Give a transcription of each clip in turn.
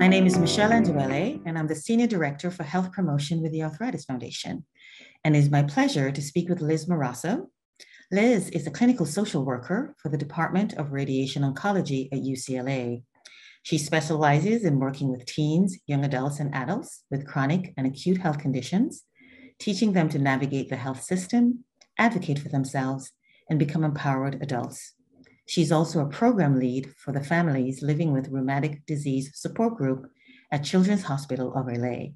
My name is Michelle Anduele, and I'm the Senior Director for Health Promotion with the Arthritis Foundation. And it is my pleasure to speak with Liz Morasso. Liz is a clinical social worker for the Department of Radiation Oncology at UCLA. She specializes in working with teens, young adults, and adults with chronic and acute health conditions, teaching them to navigate the health system, advocate for themselves, and become empowered adults. She's also a program lead for the Families Living with Rheumatic Disease Support Group at Children's Hospital of LA.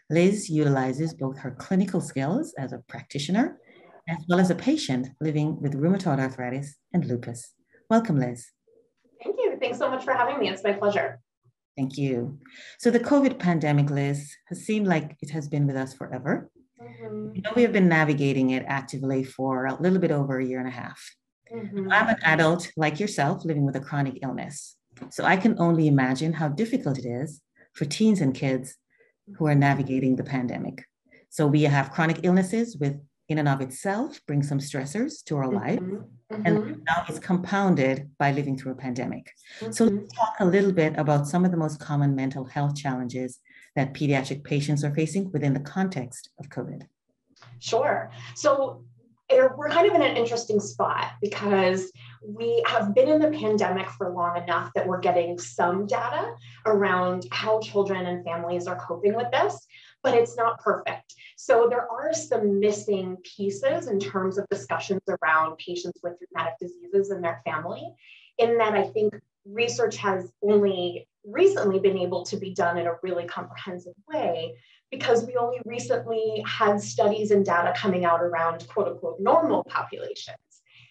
Liz utilizes both her clinical skills as a practitioner as well as a patient living with rheumatoid arthritis and lupus. Welcome, Liz. Thank you. Thanks so much for having me. It's my pleasure. Thank you. So the COVID pandemic, Liz, has seemed like it has been with us forever. You know, we have been navigating it actively for a little bit over a year and a half. I'm an adult like yourself living with a chronic illness. So I can only imagine how difficult it is for teens and kids who are navigating the pandemic. So we have chronic illnesses with in and of itself bring some stressors to our life. And now it's compounded by living through a pandemic. So let's talk a little bit about some of the most common mental health challenges that pediatric patients are facing within the context of COVID. Sure. So we're kind of in an interesting spot because we have been in the pandemic for long enough that we're getting some data around how children and families are coping with this, but it's not perfect. So there are some missing pieces in terms of discussions around patients with rheumatic diseases and their family, in that I think research has only recently been able to be done in a really comprehensive way, because we only recently had studies and data coming out around quote unquote normal populations.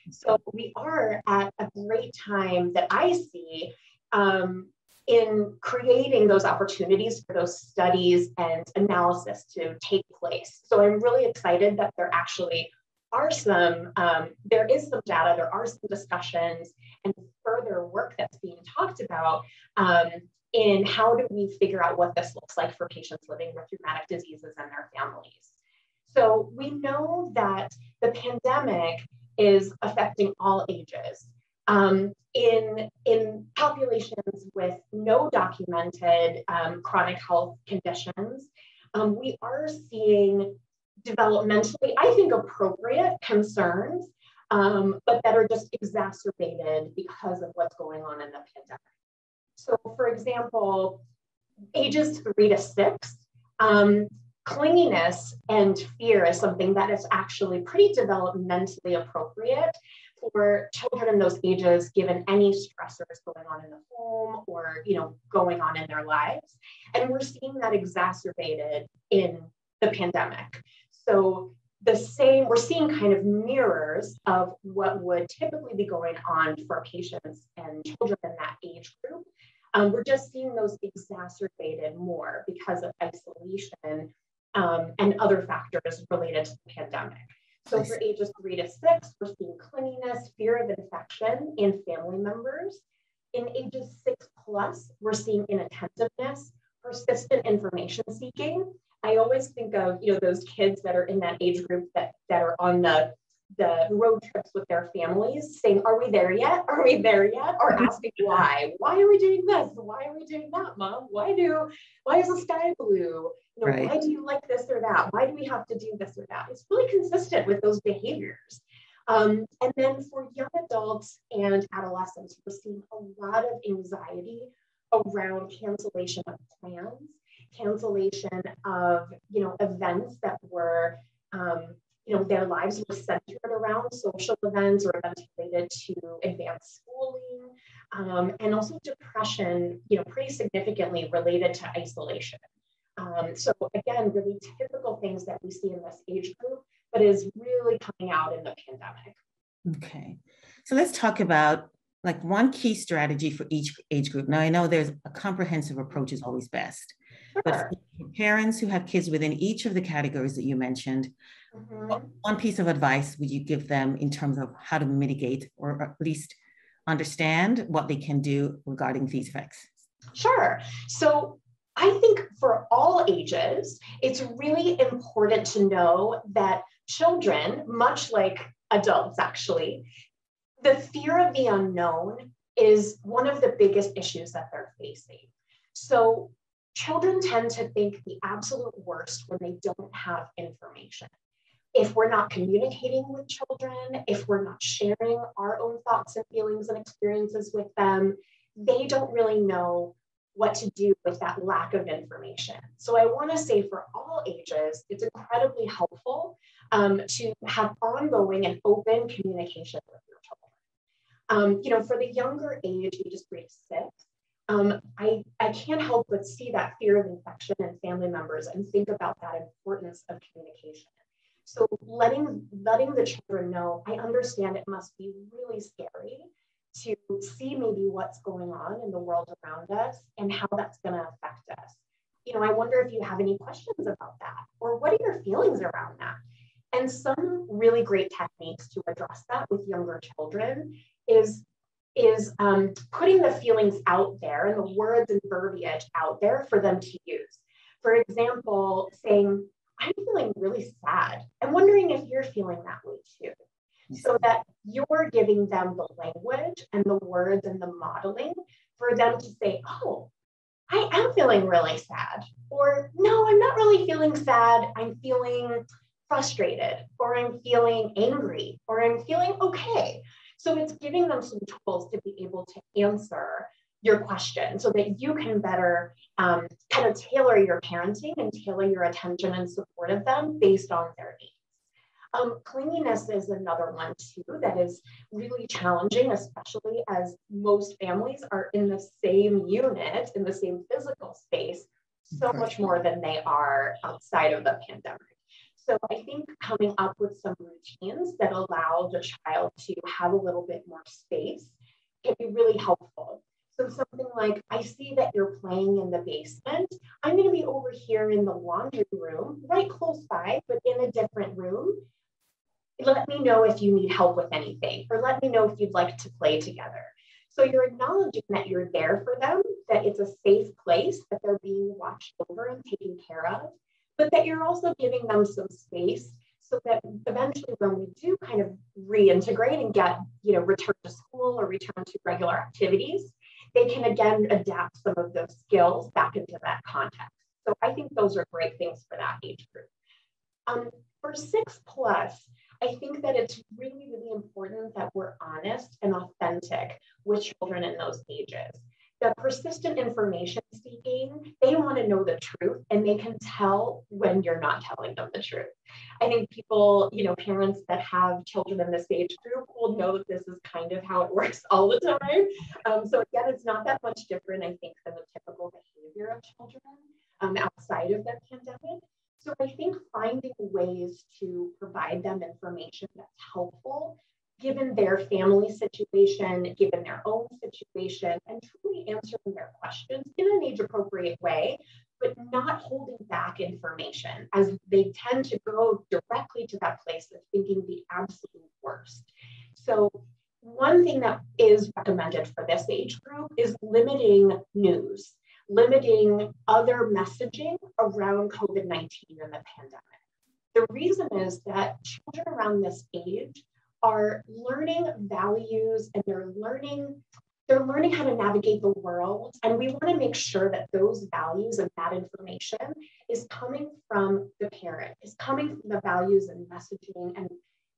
So we are at a great time that I see in creating those opportunities for those studies and analysis to take place. So I'm really excited that there actually are there is some data, there are some discussions and further work that's being talked about in how do we figure out what this looks like for patients living with rheumatic diseases and their families. So we know that the pandemic is affecting all ages. In populations with no documented chronic health conditions, we are seeing developmentally, I think, appropriate concerns, but that are just exacerbated because of what's going on in the pandemic. So, for example, ages 3 to 6, clinginess and fear is something that is actually pretty developmentally appropriate for children in those ages, given any stressors going on in the home or going on in their lives. And we're seeing that exacerbated in the pandemic. So we're seeing kind of mirrors of what would typically be going on for patients and children in that age group. We're just seeing those exacerbated more because of isolation and other factors related to the pandemic. So for ages 3 to 6, we're seeing clinginess, fear of infection in family members. In ages 6 plus, we're seeing inattentiveness, persistent information seeking. I always think of those kids that are in that age group that are on the road trips with their families saying, are we there yet? Are we there yet? Or asking why? Why are we doing this? Why are we doing that, Mom? Why is the sky blue? Right. Why do you like this or that? Why do we have to do this or that? It's really consistent with those behaviors. And then for young adults and adolescents, we're seeing a lot of anxiety around cancellation of plans, cancellation of events that were their lives were centered around social events or events related to advanced schooling, and also depression, pretty significantly related to isolation. So again, really typical things that we see in this age group, but is really coming out in the pandemic. Okay, so let's talk about like one key strategy for each age group. Now I know there's a comprehensive approach is always best. Sure. But for parents who have kids within each of the categories that you mentioned, one piece of advice would you give them in terms of how to mitigate or at least understand what they can do regarding these effects? Sure. So I think for all ages, it's really important to know that children, much like adults actually, the fear of the unknown is one of the biggest issues that they're facing. So children tend to think the absolute worst when they don't have information. If we're not communicating with children, if we're not sharing our own thoughts and feelings and experiences with them, they don't really know what to do with that lack of information. So I want to say for all ages, it's incredibly helpful to have ongoing and open communication with your children. For the younger age, ages 3 to 6, I can't help but see that fear of infection in family members and think about that importance of communication. So letting the children know, I understand it must be really scary to see maybe what's going on in the world around us and how that's going to affect us. I wonder if you have any questions about that, or what are your feelings around that? And some really great techniques to address that with younger children is putting the feelings out there and the words and verbiage out there for them to use. For example, saying, I'm feeling really sad. I'm wondering if you're feeling that way too. So that you're giving them the language and the words and the modeling for them to say, oh, I am feeling really sad. Or no, I'm not really feeling sad. I'm feeling frustrated, or I'm feeling angry, or I'm feeling okay. So it's giving them some tools to be able to answer your question so that you can better kind of tailor your parenting and tailor your attention and support of them based on their needs. Clinginess is another one too that is really challenging, especially as most families are in the same unit, in the same physical space, so much more than they are outside of the pandemic. So I think coming up with some routines that allow the child to have a little bit more space can be really helpful. So something like, I see that you're playing in the basement. I'm going to be over here in the laundry room, right close by, but in a different room. Let me know if you need help with anything, or let me know if you'd like to play together. So you're acknowledging that you're there for them, that it's a safe place, that they're being watched over and taken care of, but that you're also giving them some space so that eventually when we do kind of reintegrate and get, return to school or return to regular activities, they can again adapt some of those skills back into that context. So I think those are great things for that age group. For 6+, I think that it's really, really important that we're honest and authentic with children in those ages. The persistent information seeking, they want to know the truth, and they can tell when you're not telling them the truth. I think people, parents that have children in this age group will know that this is kind of how it works all the time. So again, it's not that much different, I think, than the typical behavior of children outside of the pandemic. So I think finding ways to provide them information that's helpful, given their family situation, given their own situation, and truly answering their questions in an age-appropriate way, but not holding back information, as they tend to go directly to that place of thinking the absolute worst. So one thing that is recommended for this age group is limiting news, limiting other messaging around COVID-19 and the pandemic. The reason is that children around this age are learning values, and they're learning how to navigate the world. And we want to make sure that those values and that information is coming from the parent, is coming from the values and messaging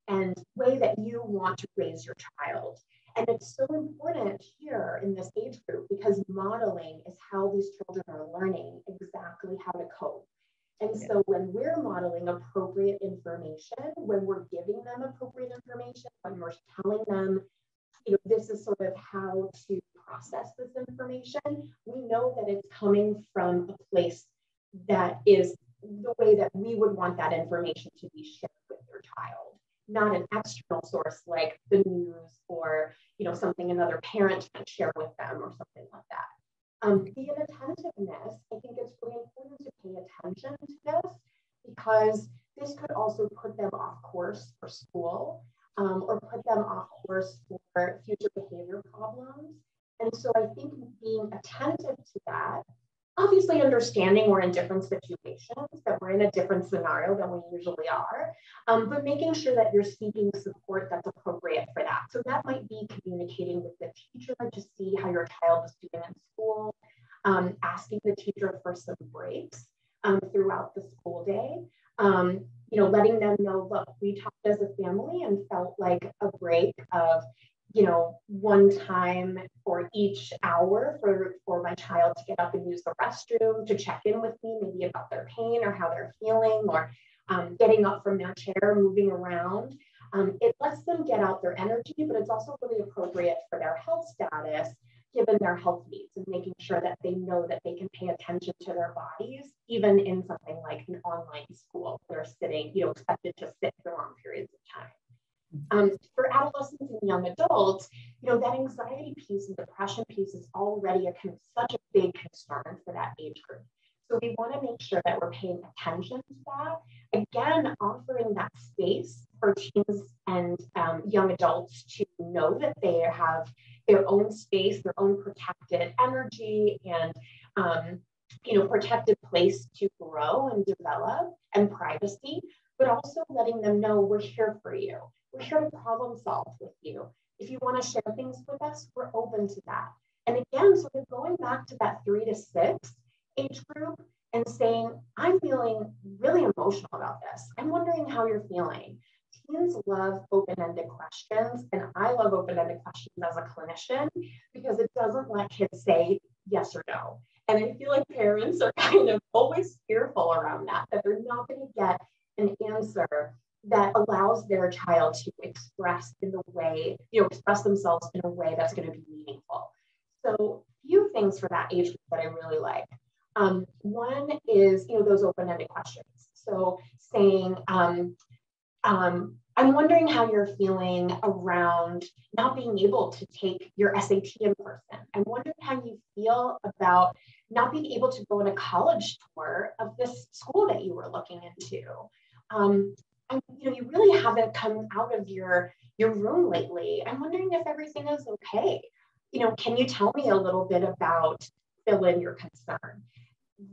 and way that you want to raise your child. And it's so important here in this age group because modeling is how these children are learning exactly how to cope. And so when we're modeling appropriate information, when we're giving them appropriate information, when we're telling them, this is sort of how to process this information, we know that it's coming from a place that is the way that we would want that information to be shared with your child, not an external source like the news or something another parent might share with them or something like that. The inattentiveness, I think it's really important to pay attention to this because this could also put them off course for school or put them off course for future behavior problems. And so I think being attentive to that, obviously understanding we're in different situations, that we're in a different scenario than we usually are, but making sure that you're seeking support that's appropriate for that. So that might be communicating with the teacher to see how your child is doing in school. asking the teacher for some breaks throughout the school day. Letting them know, look, we talked as a family and felt like a break of, one time for each hour for my child to get up and use the restroom, to check in with me, maybe about their pain or how they're feeling, or getting up from their chair, moving around. It lets them get out their energy, but it's also really appropriate for their health status, given their health needs, and making sure that they know that they can pay attention to their bodies, even in something like an online school. They're sitting, expected to sit for long periods of time. For adolescents and young adults, that anxiety piece and depression piece is already such a big concern for that age group. So we want to make sure that we're paying attention to that. Again, offering that space for teens and young adults to know that they have their own space, their own protected energy, and protected place to grow and develop, and privacy, but also letting them know we're here for you. We're here to problem solve with you. If you want to share things with us, we're open to that. And again, sort of going back to that 3 to 6 age group and saying, I'm feeling really emotional about this. I'm wondering how you're feeling. Teens love open-ended questions, and I love open-ended questions as a clinician because it doesn't let kids say yes or no. And I feel like parents are kind of always fearful around that they're not going to get an answer that allows their child to express themselves in a way that's going to be meaningful. So few things for that age group that I really like. One is, those open-ended questions. So saying, I'm wondering how you're feeling around not being able to take your SAT in person. I'm wondering how you feel about not being able to go on a college tour of this school that you were looking into. You really haven't come out of your room lately. I'm wondering if everything is okay. Can you tell me a little bit about fill in your concern?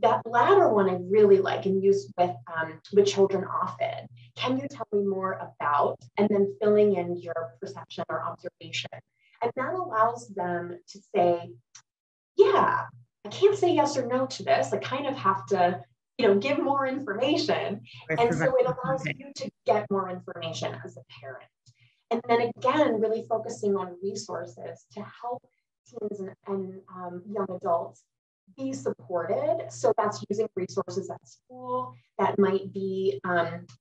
That latter one I really like and use with children often. Can you tell me more about, and then filling in your perception or observation. And that allows them to say, yeah, I can't say yes or no to this. I kind of have to, give more information. And so it allows you to get more information as a parent. And then again, really focusing on resources to help teens and young adults be supported. So that's using resources at school. That might be,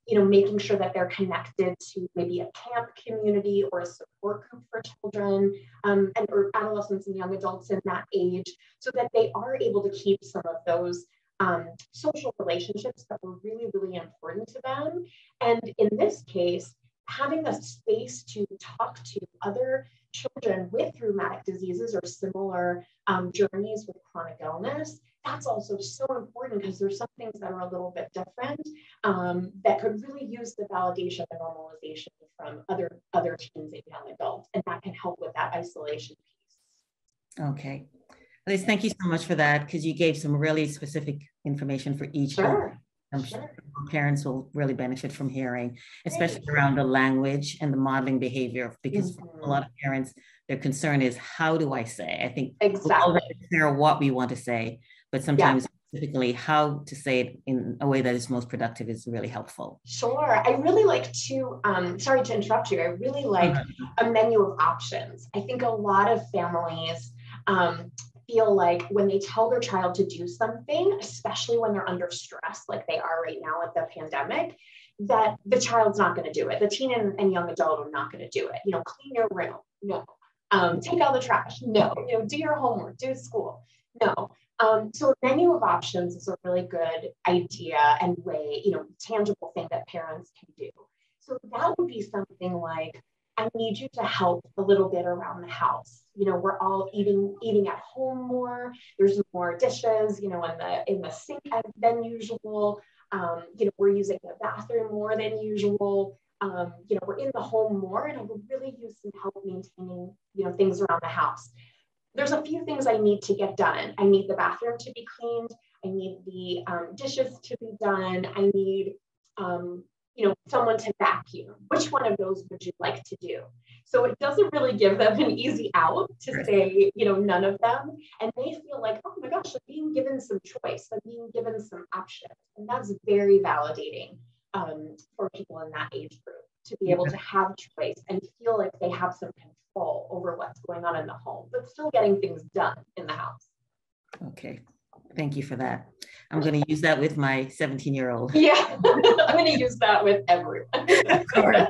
making sure that they're connected to maybe a camp community or a support group for children or adolescents and young adults in that age, so that they are able to keep some of those social relationships that were really, really important to them. And in this case, having a space to talk to other children with rheumatic diseases or similar journeys with chronic illness, that's also so important because there's some things that are a little bit different that could really use the validation and normalization from other teens and young adults, and that can help with that isolation piece. Okay. Liz, thank you so much for that, because you gave some really specific information for each Sure. I'm sure parents will really benefit from hearing, especially around the language and the modeling behavior, because for a lot of parents, their concern is, how do I say? I think exactly. It's clear what we want to say, but sometimes specifically how to say it in a way that is most productive is really helpful. Sure. I really like to, sorry to interrupt you, I really like a menu of options. I think a lot of families feel like when they tell their child to do something, especially when they're under stress, like they are right now with the pandemic, that the child's not going to do it. The teen and young adult are not going to do it. Clean your room. No. Take out the trash. No. Do your homework. Do school. No. So a menu of options is a really good idea and way, tangible thing that parents can do. So that would be something like, I need you to help a little bit around the house. We're all eating at home more. There's more dishes, in the sink than usual. We're using the bathroom more than usual. We're in the home more, and I would really use some help maintaining, things around the house. There's a few things I need to get done. I need the bathroom to be cleaned. I need the dishes to be done. I need, someone to vacuum. Which one of those would you like to do? So it doesn't really give them an easy out to say, none of them. And they feel like, oh my gosh, I'm being given some choice, I'm being given some options. And that's very validating for people in that age group to be able to have choice and feel like they have some control over what's going on in the home, but still getting things done in the house. Okay. Thank you for that. I'm going to use that with my 17-year-old. Yeah, I'm going to use that with everyone. Of course.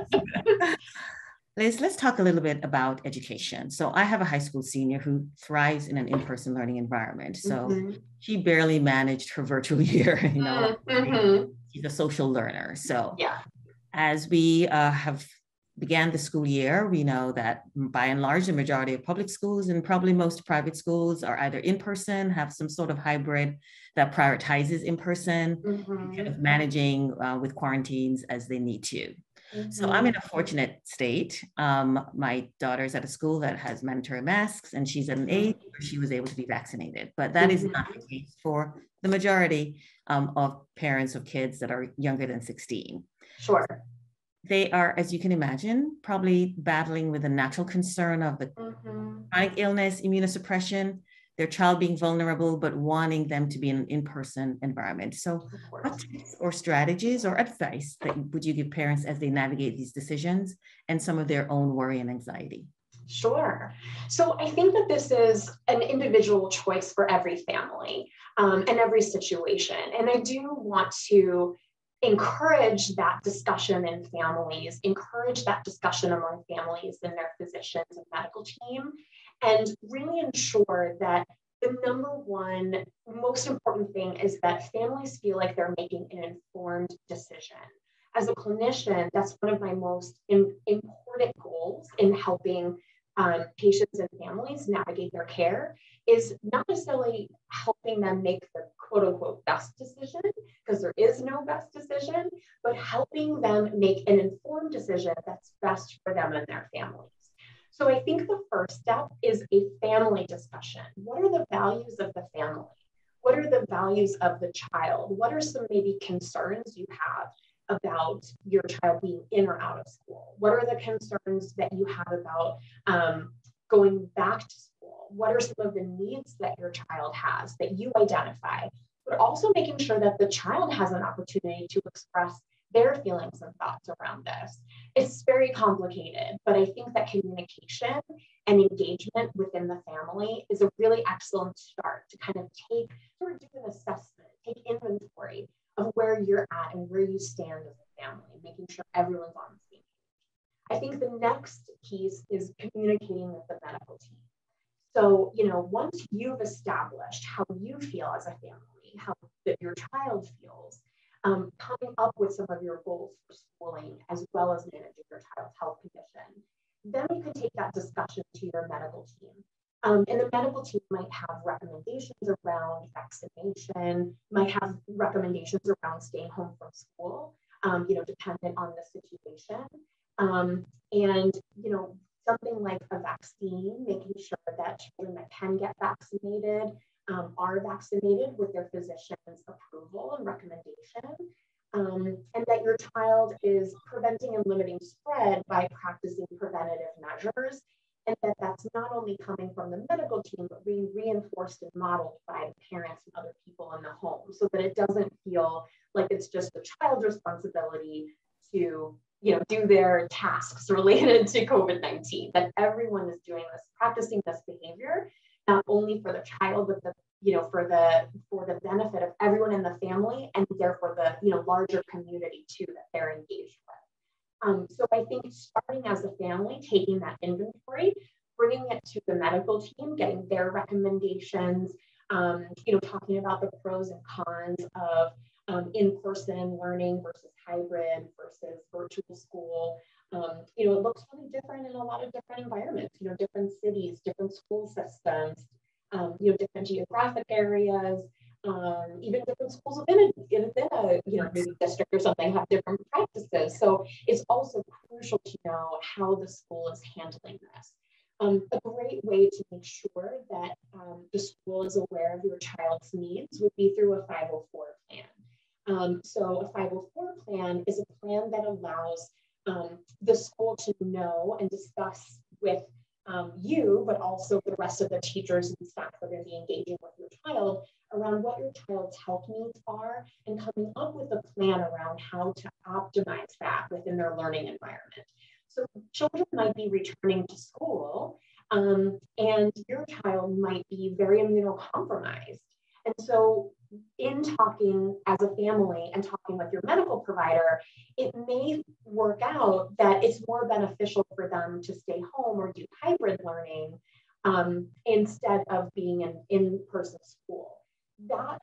Liz, let's talk a little bit about education. So I have a high school senior who thrives in an in-person learning environment. So she barely managed her virtual year. She's a social learner. So as we have began the school year, we know that by and large, the majority of public schools and probably most private schools are either in person, have some sort of hybrid that prioritizes in person, kind of managing with quarantines as they need to. So I'm in a fortunate state. My daughter's at a school that has mandatory masks, and she's at an age where she was able to be vaccinated. But that is not the case for the majority of parents of kids that are younger than 16. Sure. They are, as you can imagine, probably battling with the natural concern of the chronic illness, immunosuppression, their child being vulnerable, but wanting them to be in an in-person environment. So what tips or strategies or advice would you give parents as they navigate these decisions and some of their own worry and anxiety? Sure. So I think that this is an individual choice for every family and every situation. And I do want to encourage that discussion in families, encourage that discussion among families and their physicians and medical team, and really ensure that the number one most important thing is that families feel like they're making an informed decision. As a clinician, that's one of my most important goals in helping patients and families navigate their care, is not necessarily helping them make the quote unquote best decision, because there is no best decision, but helping them make an informed decision that's best for them and their families. So I think the first step is a family discussion. What are the values of the family? What are the values of the child? What are some maybe concerns you have about your child being in or out of school? What are the concerns that you have about going back to school? What are some of the needs that your child has that you identify? But also making sure that the child has an opportunity to express their feelings and thoughts around this. It's very complicated, but I think that communication and engagement within the family is a really excellent start to kind of do an assessment, take inventory of where you're at and where you stand as a family, making sure everyone's on the same page. I think the next piece is communicating with the medical team. So, once you've established how you feel as a family, how that your child feels, coming up with some of your goals for schooling, as well as managing your child's health condition, then you can take that discussion to your medical team. And the medical team might have recommendations around vaccination, might have recommendations around staying home from school, dependent on the situation. And something like a vaccine, making sure that children that can get vaccinated are vaccinated with their physician's approval and recommendation, and that your child is preventing and limiting spread by practicing preventative measures, and that's not only coming from the medical team, but being reinforced and modeled by the parents and other people in the home, so that it doesn't feel like it's just the child's responsibility to do their tasks related to COVID-19, that everyone is doing this, practicing this behavior, not only for the child, but for the benefit of everyone in the family, and therefore the larger community too that they're engaged with. So I think starting as a family, taking that inventory, bringing it to the medical team, getting their recommendations, talking about the pros and cons of in-person learning versus hybrid versus virtual school. It looks really different in a lot of different environments, different cities, different school systems, different geographic areas, even different schools within a maybe district or something have different practices. So it's also crucial to know how the school is handling this. A great way to make sure that the school is aware of your child's needs would be through a 504 plan. So a 504 plan is a plan that allows the school to know and discuss with you, but also the rest of the teachers and staff that are going to be engaging with your child around what your child's health needs are and coming up with a plan around how to optimize that within their learning environment. So children might be returning to school and your child might be very immunocompromised. And so in talking as a family and talking with your medical provider, it may work out that it's more beneficial for them to stay home or do hybrid learning instead of being in in-person school. That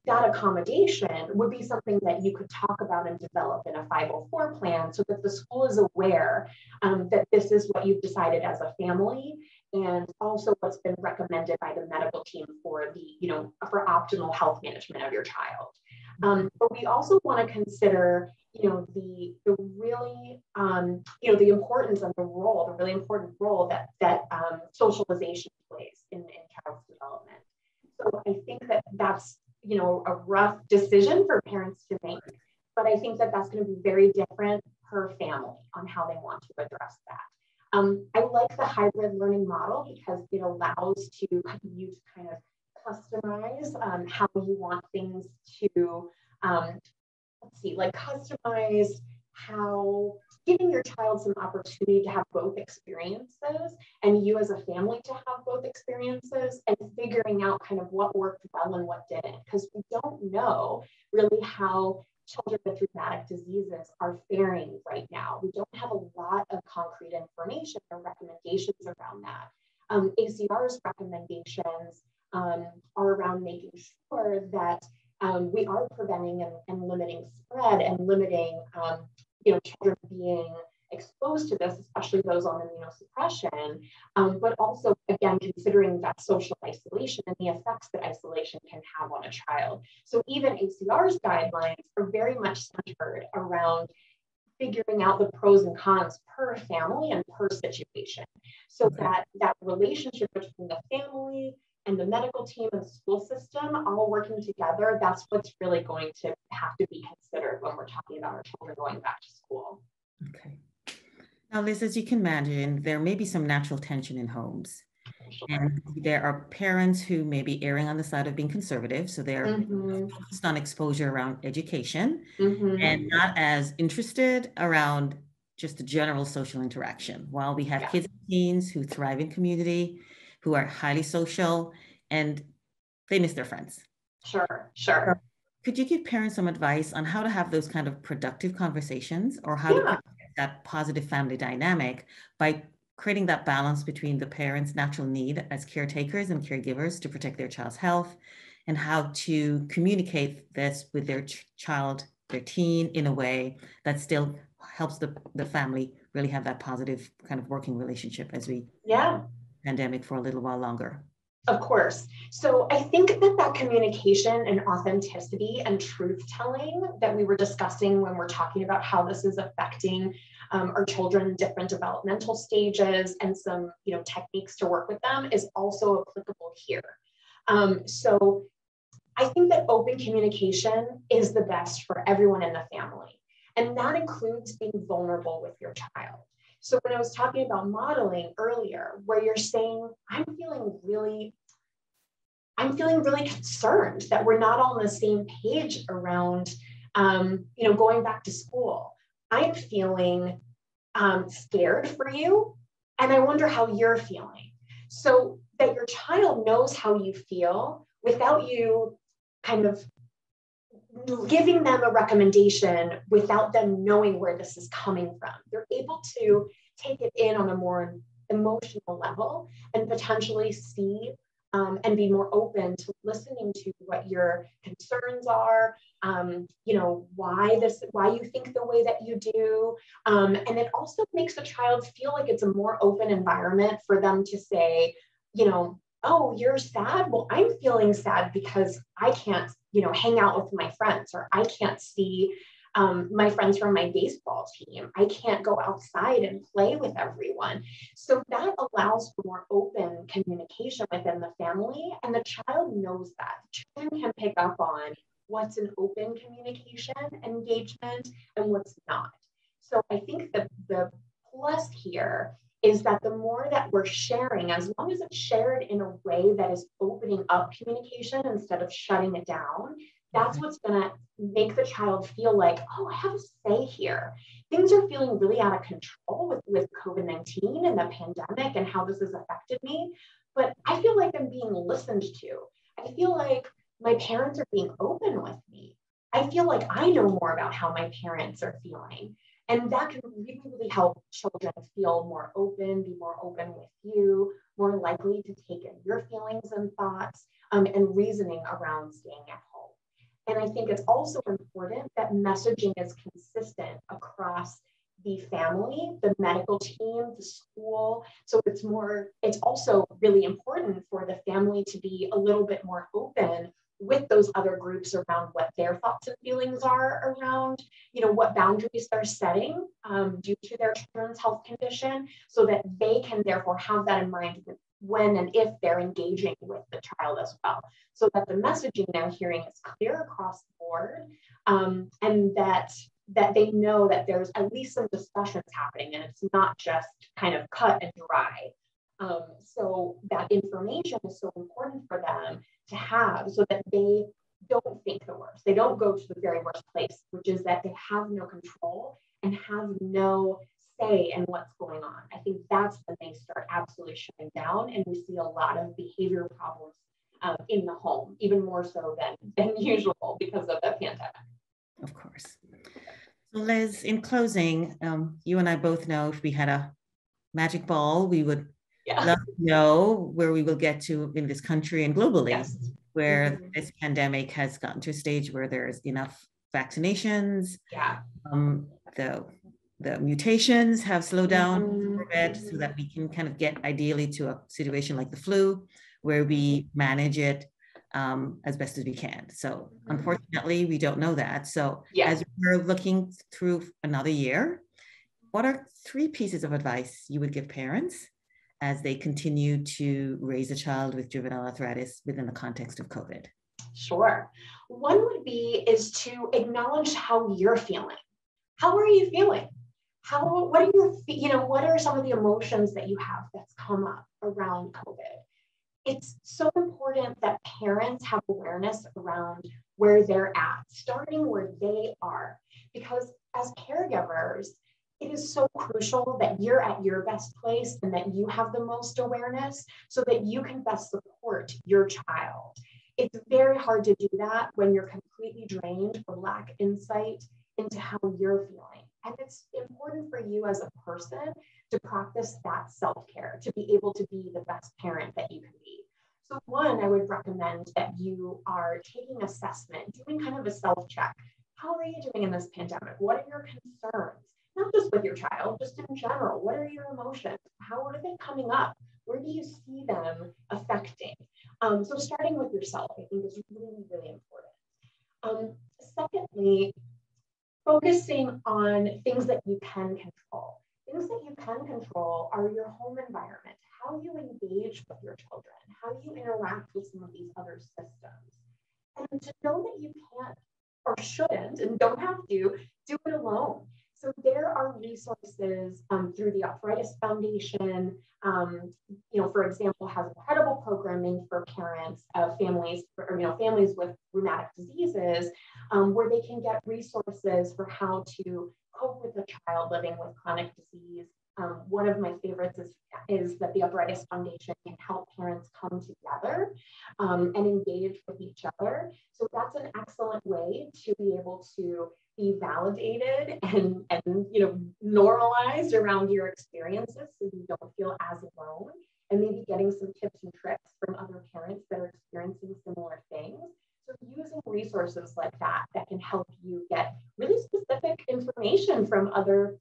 accommodation would be something that you could talk about and develop in a 504 plan so that the school is aware that this is what you've decided as a family and also what's been recommended by the medical team for for optimal health management of your child. But we also want to consider, the really, the importance of the really important role that socialization plays in child's development. So I think that that's, a rough decision for parents to make, but I think that that's going to be very different per family on how they want to address that. I like the hybrid learning model because it allows you to kind of customize how you want things to, customize how giving your child some opportunity to have both experiences and you as a family to have both experiences and figuring out kind of what worked well and what didn't, because we don't know really how children with rheumatic diseases are faring right now. We don't have a lot of concrete information or recommendations around that. ACR's recommendations are around making sure that we are preventing and limiting spread and limiting children being exposed to this, especially those on immunosuppression, but also, again, considering that social isolation and the effects that isolation can have on a child. So even ACR's guidelines are very much centered around figuring out the pros and cons per family and per situation. So that relationship between the family and the medical team and the school system all working together, that's what's really going to have to be considered when we're talking about our children going back to school. Okay. Now, Liz, as you can imagine, there may be some natural tension in homes. Sure. And there are parents who may be erring on the side of being conservative. So they're focused on exposure around education and not as interested around just the general social interaction. While we have kids and teens who thrive in community, who are highly social, and they miss their friends. Sure. Could you give parents some advice on how to have those kind of productive conversations or how to protect that positive family dynamic by creating that balance between the parents' natural need as caretakers and caregivers to protect their child's health and how to communicate this with their child, their teen, in a way that still helps the family really have that positive kind of working relationship as we pandemic for a little while longer? Of course. So I think that communication and authenticity and truth telling that we were discussing when we're talking about how this is affecting our children in different developmental stages and some techniques to work with them is also applicable here. So I think that open communication is the best for everyone in the family. And that includes being vulnerable with your child. So when I was talking about modeling earlier, where you're saying, I'm feeling really concerned that we're not all on the same page around, going back to school. I'm feeling scared for you, and I wonder how you're feeling. So that your child knows how you feel without you kind of giving them a recommendation without them knowing where this is coming from. They're able to take it in on a more emotional level and potentially see and be more open to listening to what your concerns are, why you think the way that you do. And it also makes the child feel like it's a more open environment for them to say, oh, you're sad? Well, I'm feeling sad because I can't, hang out with my friends, or I can't see my friends from my baseball team. I can't go outside and play with everyone. So that allows for more open communication within the family, and the child knows that. Children can pick up on what's an open communication engagement and what's not. So I think that the plus here is that the more that we're sharing, as long as it's shared in a way that is opening up communication instead of shutting it down, that's what's going to make the child feel like, oh, I have a say here. Things are feeling really out of control with COVID-19 and the pandemic and how this has affected me. But I feel like I'm being listened to. I feel like my parents are being open with me. I feel like I know more about how my parents are feeling. And that can really, really help children feel more open, be more open with you, more likely to take in your feelings and thoughts, and reasoning around staying at home. And I think it's also important that messaging is consistent across the family, the medical team, the school. So it's also really important for the family to be a little bit more open with those other groups around what their thoughts and feelings are around, what boundaries they're setting due to their children's health condition, so that they can therefore have that in mind when and if they're engaging with the child as well, so that the messaging they're hearing is clear across the board, and that they know that there's at least some discussions happening and it's not just kind of cut and dry. So that information is so important for them to have, so that they don't think the worst. They don't go to the very worst place, which is that they have no control and have no say in what's going on. I think that's when they start absolutely shutting down, and we see a lot of behavior problems in the home, even more so than usual because of the pandemic. Of course. So Liz, in closing, you and I both know if we had a magic ball, we would love to know where we will get to in this country and globally, where this pandemic has gotten to a stage where there's enough vaccinations. The mutations have slowed down a bit, so that we can kind of get ideally to a situation like the flu, where we manage it as best as we can. So unfortunately, we don't know that. So as we're looking through another year, what are 3 pieces of advice you would give parents as they continue to raise a child with juvenile arthritis within the context of COVID? Sure. One would be is to acknowledge how you're feeling. How are you feeling? What are what are some of the emotions that you have that's come up around COVID? It's so important that parents have awareness around where they're at, starting where they are, because as caregivers, it is so crucial that you're at your best place and that you have the most awareness so that you can best support your child. It's very hard to do that when you're completely drained or lack insight into how you're feeling. And it's important for you as a person to practice that self-care, to be able to be the best parent that you can be. So one, I would recommend that you are taking assessment, doing kind of a self-check. How are you doing in this pandemic? What are your concerns? Not just with your child, just in general. What are your emotions? How are they coming up? Where do you see them affecting? So starting with yourself, I think is really, really important. Secondly, focusing on things that you can control. Things that you can control are your home environment, how you engage with your children, how you interact with some of these other systems. And to know that you can't or shouldn't and don't have to do it alone. So there are resources through the Arthritis Foundation, for example, has incredible programming for parents of families, families with rheumatic diseases, where they can get resources for how to cope with a child living with chronic disease. One of my favorites is that the Arthritis Foundation can help parents come together and engage with each other. So that's an excellent way to be able to be validated and normalized around your experiences, so you don't feel as alone, and maybe getting some tips and tricks from other parents that are experiencing similar things. So using resources like that can help you get really specific information from other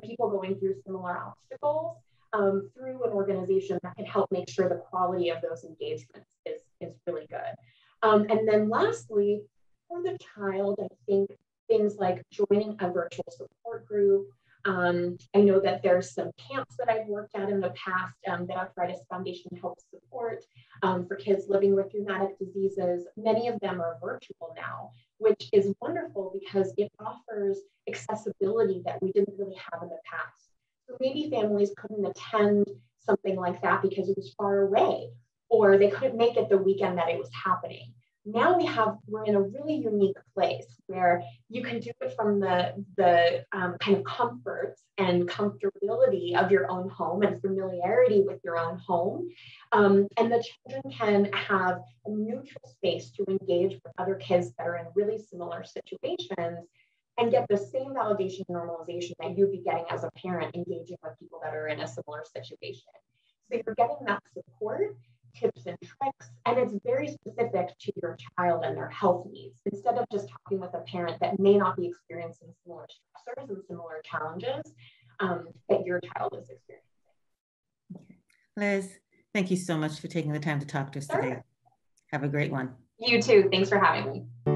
people going through similar obstacles through an organization that can help make sure the quality of those engagements is really good. And then lastly, for the child, I think things like joining a virtual support group, I know that there's some camps that I've worked at in the past that Arthritis Foundation helps support for kids living with rheumatic diseases. Many of them are virtual now, which is wonderful because it offers accessibility that we didn't really have in the past. So maybe families couldn't attend something like that because it was far away, or they couldn't make it the weekend that it was happening. Now we're in a really unique place where you can do it from the kind of comforts and comfortability of your own home and familiarity with your own home. And the children can have a neutral space to engage with other kids that are in really similar situations and get the same validation and normalization that you'd be getting as a parent engaging with people that are in a similar situation. So you're getting that support, tips and tricks, and it's very specific to your child and their health needs, instead of just talking with a parent that may not be experiencing similar stressors and similar challenges that your child is experiencing. Liz, thank you so much for taking the time to talk to us today. Have a great one. You too. Thanks for having me.